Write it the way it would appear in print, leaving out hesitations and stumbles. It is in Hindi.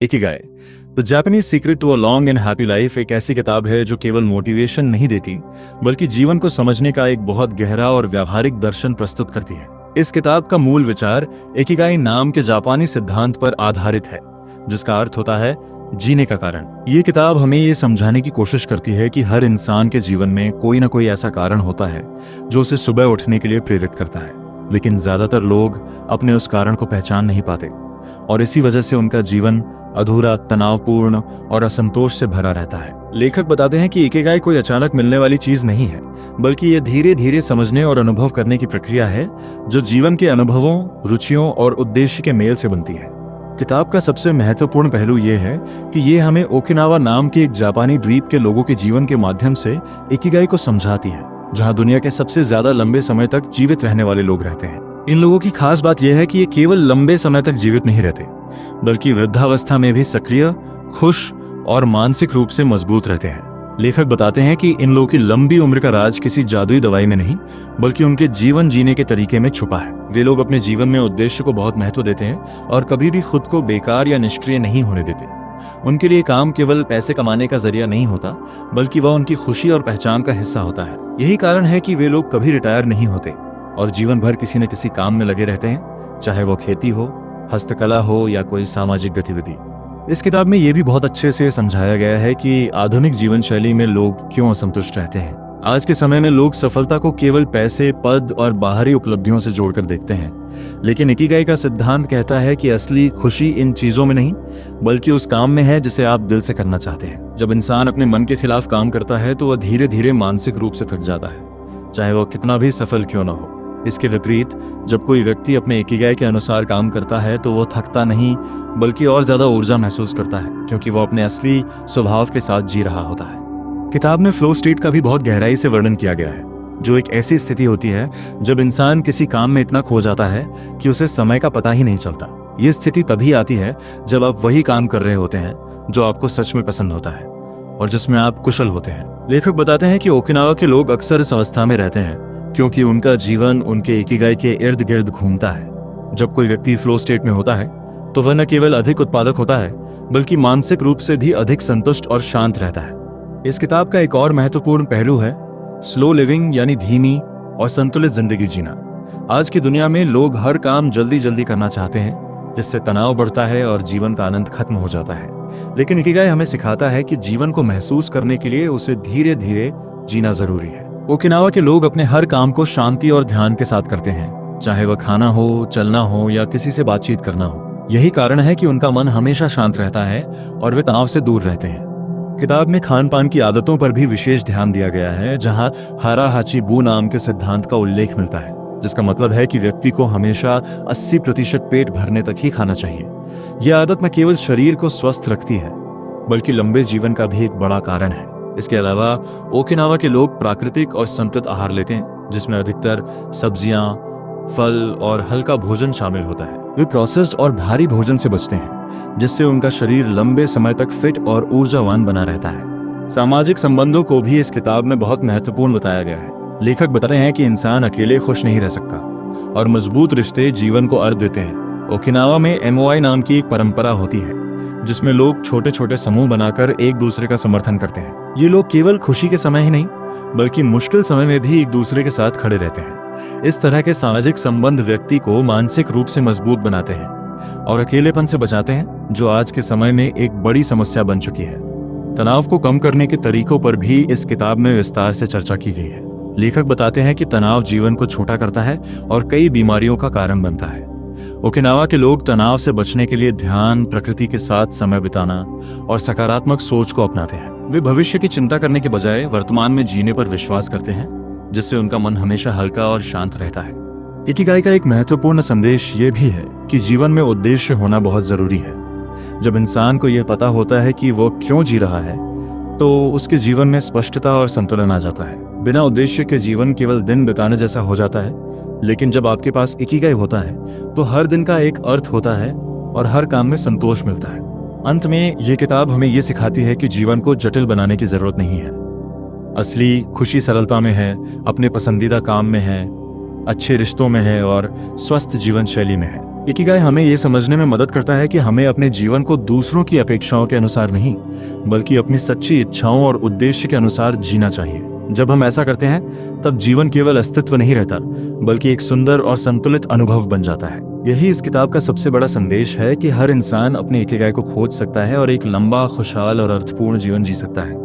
Ikigai the Japanese secret to a long and happy life एक ऐसी किताब है जो केवल मोटिवेशन नहीं देती बल्कि जीवन को समझने का एक बहुत गहरा और व्यावहारिक दर्शन प्रस्तुत करती है। इस किताब का मूल विचार इकिगाई नाम के जापानी सिद्धांत पर आधारित है, जिसका अर्थ होता है जीने का कारण। ये किताब हमें ये समझाने की कोशिश करती है कि हर इंसान के जीवन में कोई ना कोई ऐसा कारण होता है जो उसे सुबह उठने के लिए प्रेरित करता है, लेकिन ज्यादातर लोग अपने उस कारण को पहचान नहीं पाते और इसी वजह से उनका जीवन अधूरा, तनावपूर्ण और असंतोष से भरा रहता है। लेखक बताते हैं कि इकिगाई कोई अचानक मिलने वाली चीज नहीं है, बल्कि ये धीरे धीरे समझने और अनुभव करने की प्रक्रिया है जो जीवन के अनुभवों, रुचियों और उद्देश्य के मेल से बनती है। किताब का सबसे महत्वपूर्ण पहलू ये है कि ये हमें ओकिनावा नाम के एक जापानी द्वीप के लोगों के जीवन के माध्यम से इकिगाई को समझाती है, जहाँ दुनिया के सबसे ज्यादा लंबे समय तक जीवित रहने वाले लोग रहते हैं। इन लोगों की खास बात यह है कि ये केवल लंबे समय तक जीवित नहीं रहते, बल्कि वृद्धावस्था में भी सक्रिय, खुश और मानसिक रूप से मजबूत रहते हैं। लेखक बताते हैं कि इन लोगों की लंबी उम्र का राज किसी जादुई दवाई में नहीं, बल्कि उनके जीवन जीने के तरीके में छुपा है। वे लोग अपने जीवन में उद्देश्य को बहुत महत्व देते हैं और कभी भी खुद को बेकार या निष्क्रिय नहीं होने देते। उनके लिए काम केवल पैसे कमाने का जरिया नहीं होता, बल्कि वह उनकी खुशी और पहचान का हिस्सा होता है। यही कारण है कि वे लोग कभी रिटायर नहीं होते और जीवन भर किसी न किसी काम में लगे रहते हैं, चाहे वो खेती हो, हस्तकला हो या कोई सामाजिक गतिविधि। इस किताब में यह भी बहुत अच्छे से समझाया गया है कि आधुनिक जीवन शैली में लोग क्यों असंतुष्ट रहते हैं। आज के समय में लोग सफलता को केवल पैसे, पद और बाहरी उपलब्धियों से जोड़कर देखते हैं, लेकिन इकिगाई का सिद्धांत कहता है कि असली खुशी इन चीजों में नहीं, बल्कि उस काम में है जिसे आप दिल से करना चाहते हैं। जब इंसान अपने मन के खिलाफ काम करता है तो वह धीरे धीरे मानसिक रूप से थक जाता है, चाहे वह कितना भी सफल क्यों न हो। इसके विपरीत जब कोई व्यक्ति अपने इकिगाई के अनुसार काम करता है तो वह थकता नहीं, बल्कि और ज्यादा ऊर्जा महसूस करता है, क्योंकि वह अपने असली स्वभाव के साथ जी रहा होता है। किताब में फ्लो स्टेट का भी बहुत गहराई से वर्णन किया गया है, जो एक ऐसी स्थिति होती है जब इंसान किसी काम में इतना खो जाता है कि उसे समय का पता ही नहीं चलता। ये स्थिति तभी आती है जब आप वही काम कर रहे होते हैं जो आपको सच में पसंद होता है और जिसमें आप कुशल होते हैं। लेखक बताते हैं कि ओकिनावा के लोग अक्सर इस अवस्था में रहते हैं क्योंकि उनका जीवन उनके इकिगाई के इर्द गिर्द घूमता है। जब कोई व्यक्ति फ्लो स्टेट में होता है तो वह न केवल अधिक उत्पादक होता है, बल्कि मानसिक रूप से भी अधिक संतुष्ट और शांत रहता है। इस किताब का एक और महत्वपूर्ण पहलू है स्लो लिविंग, यानी धीमी और संतुलित जिंदगी जीना। आज की दुनिया में लोग हर काम जल्दी जल्दी करना चाहते हैं, जिससे तनाव बढ़ता है और जीवन का आनंद खत्म हो जाता है। लेकिन इकिगाई हमें सिखाता है कि जीवन को महसूस करने के लिए उसे धीरे धीरे जीना जरूरी है। ओकिनावा के लोग अपने हर काम को शांति और ध्यान के साथ करते हैं, चाहे वह खाना हो, चलना हो या किसी से बातचीत करना हो। यही कारण है कि उनका मन हमेशा शांत रहता है और वे तनाव से दूर रहते हैं। किताब में खान पान की आदतों पर भी विशेष ध्यान दिया गया है, जहां हारा हाची बू नाम के सिद्धांत का उल्लेख मिलता है, जिसका मतलब है कि व्यक्ति को हमेशा 80% पेट भरने तक ही खाना चाहिए। यह आदत न केवल शरीर को स्वस्थ रखती है, बल्कि लंबे जीवन का भी एक बड़ा कारण है। इसके अलावा ओकिनावा के लोग प्राकृतिक और संतुलित आहार लेते हैं, जिसमें अधिकतर सब्जियां, फल और हल्का भोजन शामिल होता है। वे प्रोसेस्ड और भारी भोजन से बचते हैं, जिससे उनका शरीर लंबे समय तक फिट और ऊर्जावान बना रहता है। सामाजिक संबंधों को भी इस किताब में बहुत महत्वपूर्ण बताया गया है। लेखक बता रहे हैं कि इंसान अकेले खुश नहीं रह सकता और मजबूत रिश्ते जीवन को अर्थ देते हैं। ओकिनावा में एमओआई नाम की एक परंपरा होती है, जिसमें लोग छोटे छोटे समूह बनाकर एक दूसरे का समर्थन करते हैं। ये लोग केवल खुशी के समय ही नहीं, बल्कि मुश्किल समय में भी एक दूसरे के साथ खड़े रहते हैं। इस तरह के सामाजिक संबंध व्यक्ति को मानसिक रूप से मजबूत बनाते हैं और अकेलेपन से बचाते हैं, जो आज के समय में एक बड़ी समस्या बन चुकी है। तनाव को कम करने के तरीकों पर भी इस किताब में विस्तार से चर्चा की गई है। लेखक बताते हैं कि तनाव जीवन को छोटा करता है और कई बीमारियों का कारण बनता है। ओकिनावा के लोग तनाव से बचने के लिए ध्यान, प्रकृति के साथ समय बिताना और सकारात्मक सोच को अपनाते हैं। वे भविष्य की चिंता करने के बजाय वर्तमान में जीने पर विश्वास करते हैं, जिससे उनका मन हमेशा हल्का और शांत रहता है। इकिगाई का एक महत्वपूर्ण संदेश ये भी है कि जीवन में उद्देश्य होना बहुत जरूरी है। जब इंसान को यह पता होता है कि वो क्यों जी रहा है, तो उसके जीवन में स्पष्टता और संतुलन आ जाता है। बिना उद्देश्य के जीवन केवल दिन बिताने जैसा हो जाता है, लेकिन जब आपके पास इकिगाई होता है तो हर दिन का एक अर्थ होता है और हर काम में संतोष मिलता है। अंत में ये किताब हमें ये सिखाती है कि जीवन को जटिल बनाने की जरूरत नहीं है। असली खुशी सरलता में है, अपने पसंदीदा काम में है, अच्छे रिश्तों में है और स्वस्थ जीवन शैली में है। इकिगाई हमें ये समझने में मदद करता है कि हमें अपने जीवन को दूसरों की अपेक्षाओं के अनुसार नहीं, बल्कि अपनी सच्ची इच्छाओं और उद्देश्य के अनुसार जीना चाहिए। जब हम ऐसा करते हैं, तब जीवन केवल अस्तित्व नहीं रहता, बल्कि एक सुंदर और संतुलित अनुभव बन जाता है। यही इस किताब का सबसे बड़ा संदेश है कि हर इंसान अपने इकिगाई को खोज सकता है और एक लंबा, खुशहाल और अर्थपूर्ण जीवन जी सकता है।